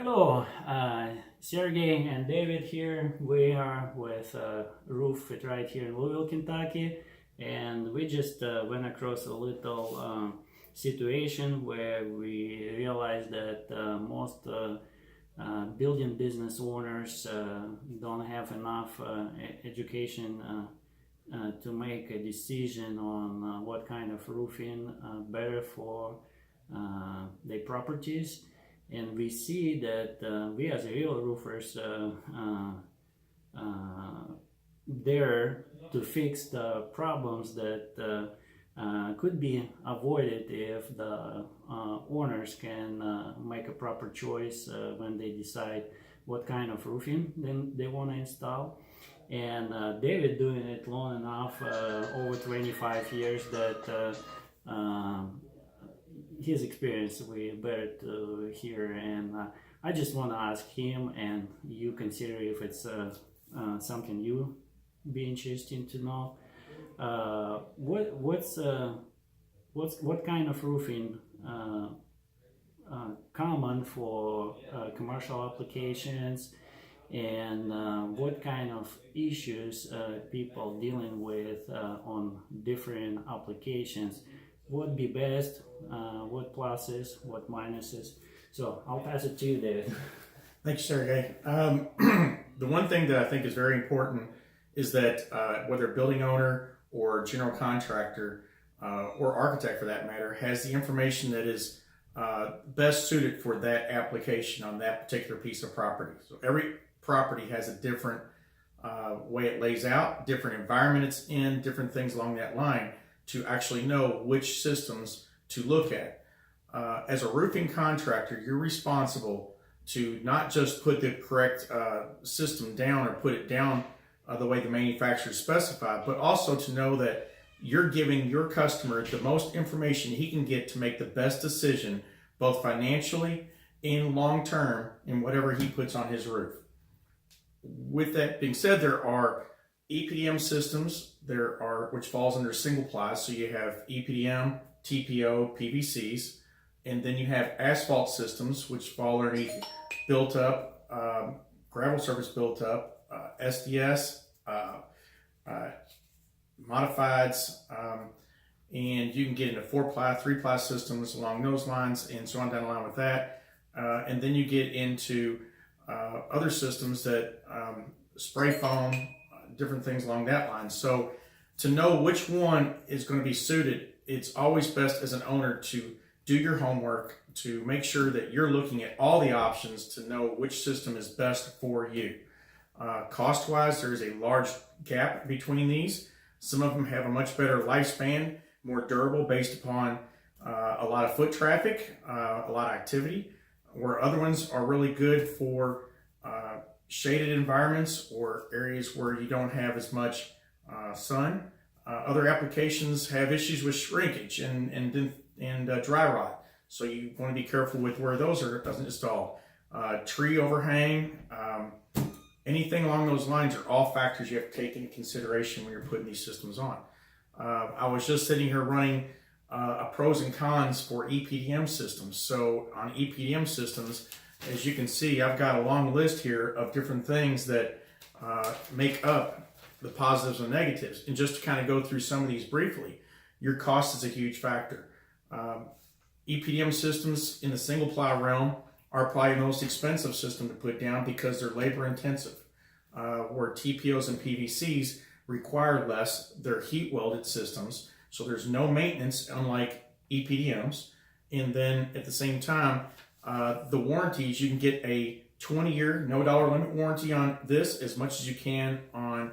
Hello, Sergey and David here. We are with Roof Fit right here in Louisville, Kentucky, and we just went across a little situation where we realized that most building business owners don't have enough education to make a decision on what kind of roofing better for their properties. And we see that we as real roofers there to fix the problems that could be avoided if the owners can make a proper choice when they decide what kind of roofing then they want to install. And David doing it long enough, over 25 years, that his experience we better to hear. And I just want to ask him, and you consider if it's something you be interested to know. What kind of roofing common for commercial applications, and what kind of issues people dealing with on different applications? What be best, what pluses, what minuses? So I'll pass it to you, David. Thanks, Sergey. The one thing that I think is very important is that whether building owner or general contractor or architect for that matter has the information that is best suited for that application on that particular piece of property. So every property has a different way it lays out, different environment it's in, different things along that line to actually know which systems to look at. As a roofing contractor, you're responsible to not just put the correct system down or put it down the way the manufacturer specified, but also to know that you're giving your customer the most information he can get to make the best decision, both financially and long term, in whatever he puts on his roof. With that being said, there are EPDM systems, which falls under single ply. So you have EPDM, TPO, PVCs, and then you have asphalt systems, which fall underneath built up, gravel surface built up, SDS, modifieds, and you can get into 4-ply, 3-ply systems along those lines, and so on down the line with that. And then you get into other systems that spray foam, different things along that line. So to know which one is going to be suited, it's always best as an owner to do your homework, to make sure that you're looking at all the options to know which system is best for you. Cost-wise, there is a large gap between these. Some of them have a much better lifespan, more durable based upon a lot of foot traffic, a lot of activity, where other ones are really good for shaded environments or areas where you don't have as much sun. Other applications have issues with shrinkage and dry rot, so you want to be careful with where those are installed. Tree overhang, anything along those lines are all factors you have to take into consideration when you're putting these systems on. I was just sitting here running a pros and cons for EPDM systems. So on EPDM systems, as you can see, I've got a long list here of different things that make up the positives and negatives. And just to kind of go through some of these briefly, your cost is a huge factor. EPDM systems in the single ply realm are probably the most expensive system to put down because they're labor intensive. Where TPOs and PVCs require less, they're heat welded systems, so there's no maintenance unlike EPDMs. And then at the same time, the warranties, you can get a 20-year no dollar limit warranty on this as much as you can on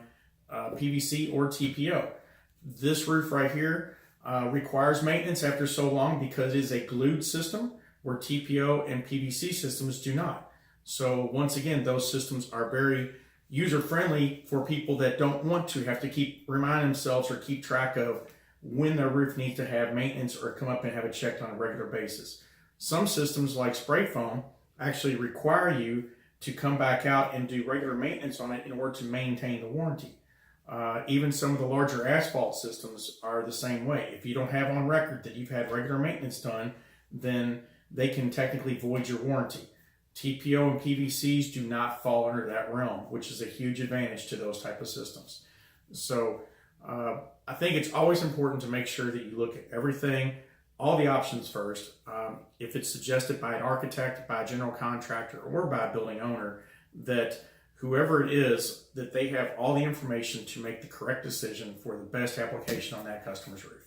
PVC or TPO. This roof right here requires maintenance after so long because it is a glued system, where TPO and PVC systems do not. So once again, those systems are very user-friendly for people that don't want to have to keep reminding themselves or keep track of when their roof needs to have maintenance or come up and have it checked on a regular basis. Some systems like spray foam actually require you to come back out and do regular maintenance on it in order to maintain the warranty. Even some of the larger asphalt systems are the same way. If you don't have on record that you've had regular maintenance done, then they can technically void your warranty. TPO and PVCs do not fall under that realm, which is a huge advantage to those type of systems. So I think it's always important to make sure that you look at everything, all the options first. If it's suggested by an architect, by a general contractor, or by a building owner, that whoever it is, that they have all the information to make the correct decision for the best application on that customer's roof.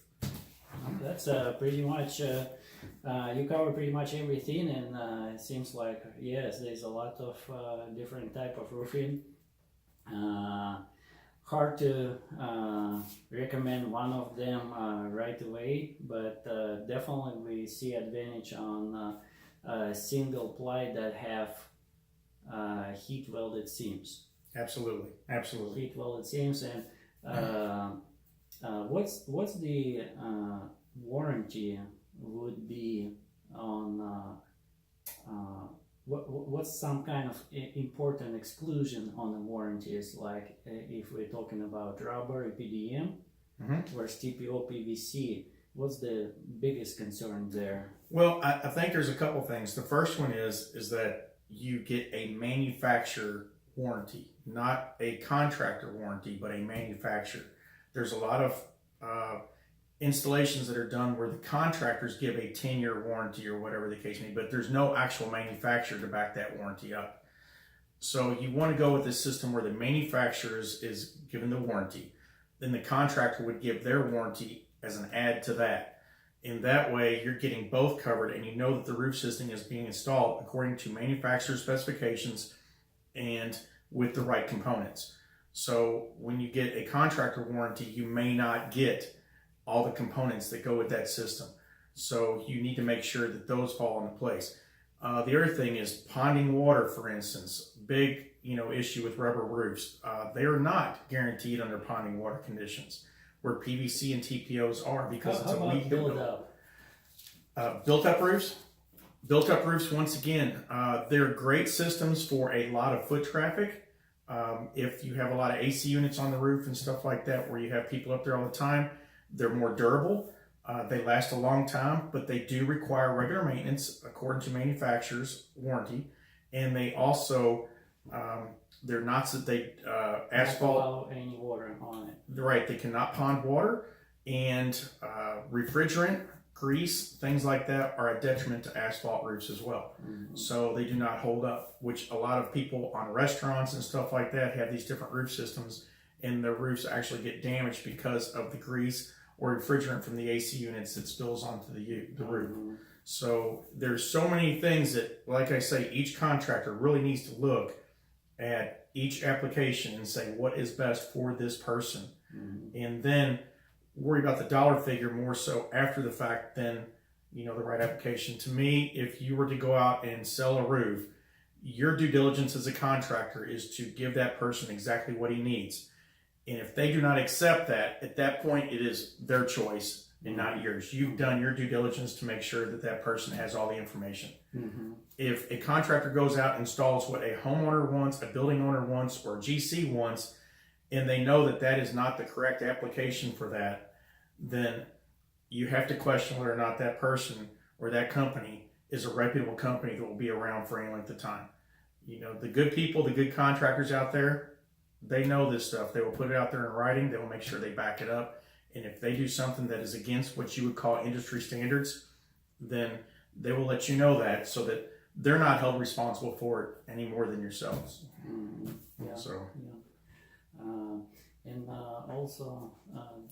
That's pretty much, you cover pretty much everything, and it seems like, yes, there's a lot of different type of roofing. Hard to recommend one of them right away, but definitely we see advantage on single ply that have heat welded seams. Absolutely. Heat welded seams. And what's the warranty would be on what's some kind of important exclusion on the warranties, like if we're talking about rubber, EPDM, versus TPO, PVC? What's the biggest concern there? Well, I think there's a couple things. The first one is that you get a manufacturer warranty, not a contractor warranty, but a manufacturer. There's a lot of installations that are done where the contractors give a 10-year warranty or whatever the case may be, but there's no actual manufacturer to back that warranty up. So you want to go with this system where the manufacturer is given the warranty, then the contractor would give their warranty as an add to that. In that way, you're getting both covered, and you know that the roof system is being installed according to manufacturer specifications and with the right components. So when you get a contractor warranty, you may not get all the components that go with that system. So you need to make sure that those fall into place. The other thing is ponding water, for instance. Big issue with rubber roofs. They are not guaranteed under ponding water conditions, where PVC and TPOs are, because it's a leak build-up. Built-up roofs? Built-up roofs, once again, they're great systems for a lot of foot traffic. If you have a lot of AC units on the roof and stuff like that, where you have people up there all the time, they're more durable. They last a long time, but they do require regular maintenance according to manufacturer's warranty. And they also, they're not that they asphalt. Not allow any water on it. Right, they cannot pond water, and refrigerant, grease, things like that are a detriment to asphalt roofs as well. So they do not hold up, which a lot of people on restaurants and stuff like that have these different roof systems, and the roofs actually get damaged because of the grease or refrigerant from the AC units that spills onto the roof. So there's so many things that, like I say, each contractor really needs to look at each application and say what is best for this person, and then worry about the dollar figure more so after the fact than the right application. To me, if you were to go out and sell a roof, your due diligence as a contractor is to give that person exactly what he needs. And if they do not accept that, at that point, it is their choice and not yours. You've done your due diligence to make sure that that person has all the information. If a contractor goes out and installs what a homeowner wants, a building owner wants, or GC wants, and they know that that is not the correct application for that, then you have to question whether or not that person or that company is a reputable company that will be around for any length of time. The good people, the good contractors out there, they know this stuff. They will put it out there in writing. They will make sure they back it up. And if they do something that is against what you would call industry standards, then they will let you know that, so that they're not held responsible for it any more than yourselves. And also,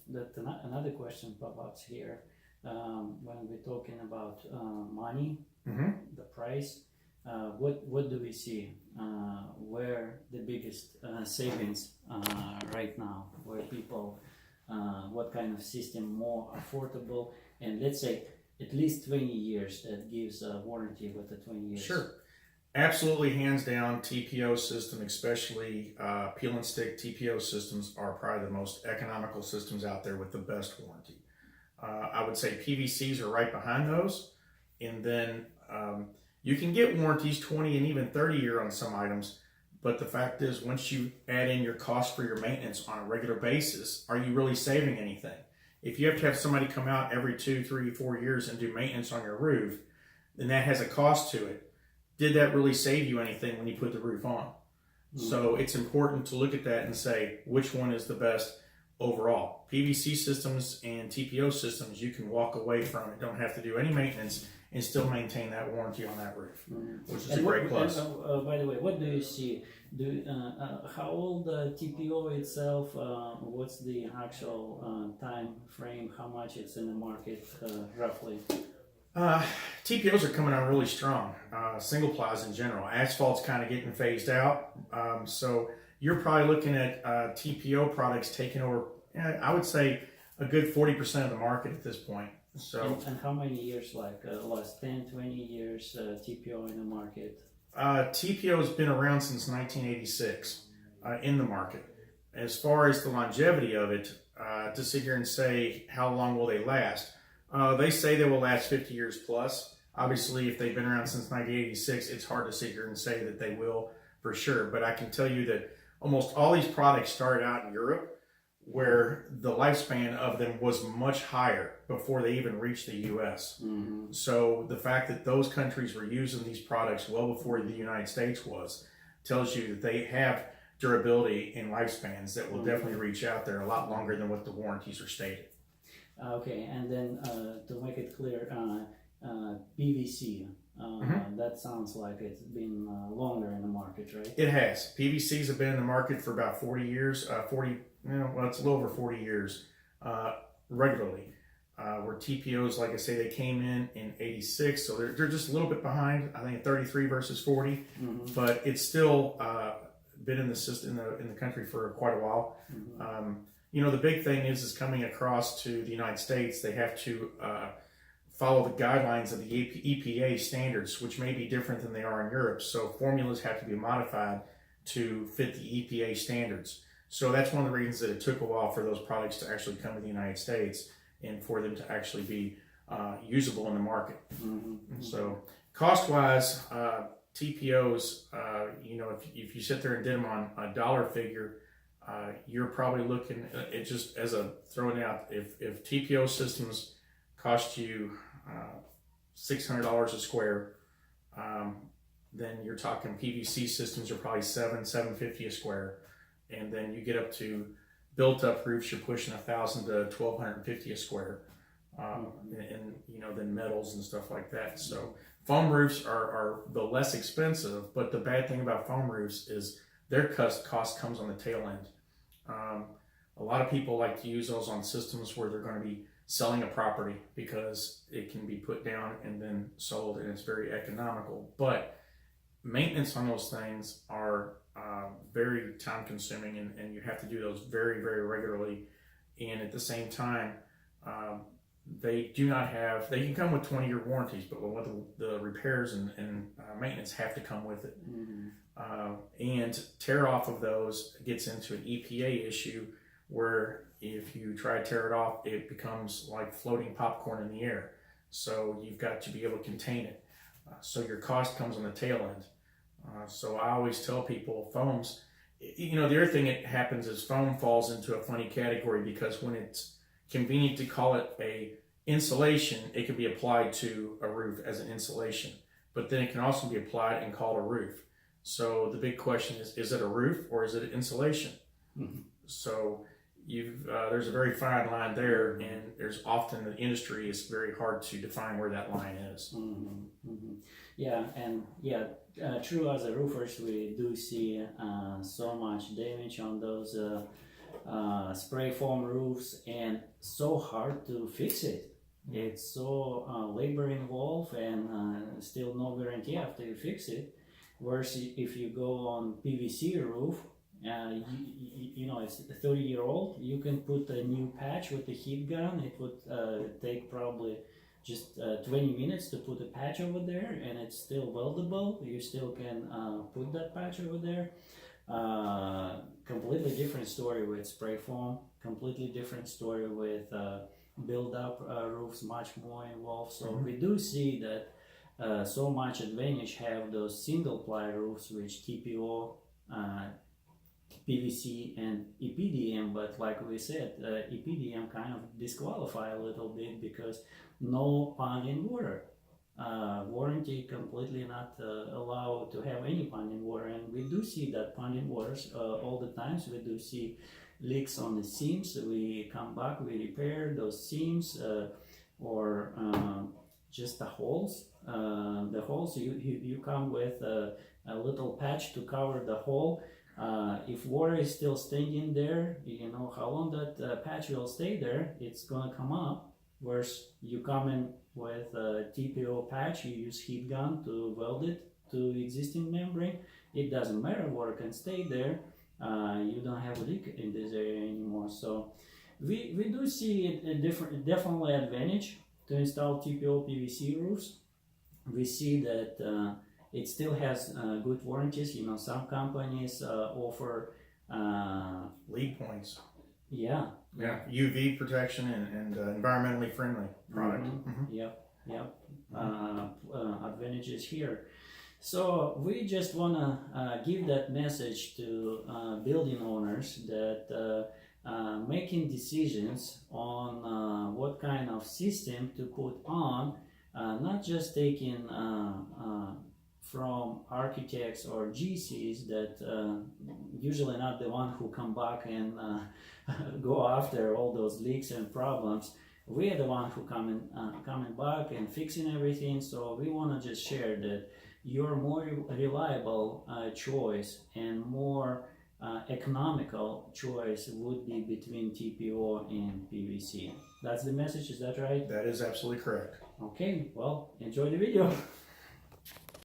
that another question pops here when we're talking about money, the price. What do we see? Where the biggest savings right now? Where people, what kind of system more affordable? And let's say at least 20 years that gives a warranty with the 20 years. Sure. Absolutely, hands down, TPO system, especially peel and stick TPO systems, are probably the most economical systems out there with the best warranty. I would say PVCs are right behind those. And then you can get warranties 20 and even 30 year on some items. But the fact is, once you add in your cost for your maintenance on a regular basis, are you really saving anything? If you have to have somebody come out every 2, 3, 4 years and do maintenance on your roof, then that has a cost to it. did that really save you anything when you put the roof on? So it's important to look at that and say which one is the best overall. PVC systems and TPO systems you can walk away from. You don't have to do any maintenance and still maintain that warranty on that roof, which is a great plus. By the way, what do you see? How old the TPO itself? What's the actual time frame? How much it's in the market roughly? TPOs are coming on really strong. Single plies in general. Asphalt's kind of getting phased out. So you're probably looking at TPO products taking over, I would say, a good 40% of the market at this point. So, and how many years, like last 10, 20 years, TPO in the market? TPO has been around since 1986 in the market. As far as the longevity of it, to sit here and say how long will they last, they say they will last 50 years plus. Obviously, if they've been around since 1986, it's hard to sit here and say that they will for sure. But I can tell you that almost all these products started out in Europe, where the lifespan of them was much higher before they even reached the U.S. So the fact that those countries were using these products well before the United States was tells you that they have durability and lifespans that will definitely reach out there a lot longer than what the warranties are stated. Okay, and then to make it clear, PVC, that sounds like it's been longer in the market, right? It has. PVCs have been in the market for about 40 years, it's a little over 40 years regularly. Where TPOs, like I say, they came in 86, so they're just a little bit behind. I think 33 versus 40, but it's still been in the system in the country for quite a while. The big thing is coming across to the United States, they have to follow the guidelines of the EPA standards, which may be different than they are in Europe. So formulas have to be modified to fit the EPA standards. So that's one of the reasons that it took a while for those products to actually come to the United States and for them to actually be usable in the market. So cost-wise, TPOs, if you sit there and did them on a dollar figure, you're probably looking at, just as a throwing out, if TPO systems cost you $600 a square, then you're talking PVC systems are probably $750 a square, and then you get up to built-up roofs, you're pushing $1,000 to $1,250 a square, and then metals and stuff like that. So foam roofs are the less expensive, but the bad thing about foam roofs is their cost comes on the tail end. A lot of people like to use those on systems where they're going to be selling a property because it can be put down and then sold, and it's very economical. But maintenance on those things are very time consuming, and you have to do those very, very regularly. And at the same time, they can come with 20-year warranties, but the repairs and maintenance have to come with it. And tear off of those gets into an EPA issue where if you try to tear it off, it becomes like floating popcorn in the air. So you've got to be able to contain it. So your cost comes on the tail end. So I always tell people foams, the other thing that happens is foam falls into a funny category because when it's convenient to call it a insulation, it can be applied to a roof as an insulation, but then it can also be applied and called a roof. So the big question is it a roof or is it an insulation? So there's a very fine line there, and there's often the industry is very hard to define where that line is. True, as a roofers, we do see so much damage on those spray foam roofs, and so hard to fix it. It's so labor involved, and still no guarantee after you fix it. Whereas if you go on PVC roof, it's 30-year-old, you can put a new patch with a heat gun. It would take probably just 20 minutes to put a patch over there, and it's still weldable. You still can put that patch over there. Completely different story with spray foam, completely different story with build-up roofs, much more involved. So we do see that so much advantage have those single-ply roofs, which TPO, PVC and EPDM, but like we said, EPDM kind of disqualify a little bit because no pond in water. warranty completely not allowed to have any ponding water, and we do see that ponding waters all the times. We do see leaks on the seams. We come back, we repair those seams or just the holes. The holes, you come with a little patch to cover the hole. If water is still staying in there, you know how long that patch will stay there. It's gonna come up. Whereas you come in with a TPO patch, you use heat gun to weld it to existing membrane. It doesn't matter, water can stay there. You don't have a leak in this area anymore. So we do see it definitely advantage to install TPO PVC roofs. We see that it still has good warranties. You know, some companies offer LEED points. Yeah. UV protection and environmentally friendly product. Yep. Advantages here. So we just wanna give that message to building owners that making decisions on what kind of system to put on, not just taking from architects or GCs that usually not the one who come back and go after all those leaks and problems. We are the one who coming back and fixing everything. So we want to just share that your more reliable choice and more economical choice would be between TPO and PVC. That's the message, is that right? That is absolutely correct. Okay, well, enjoy the video.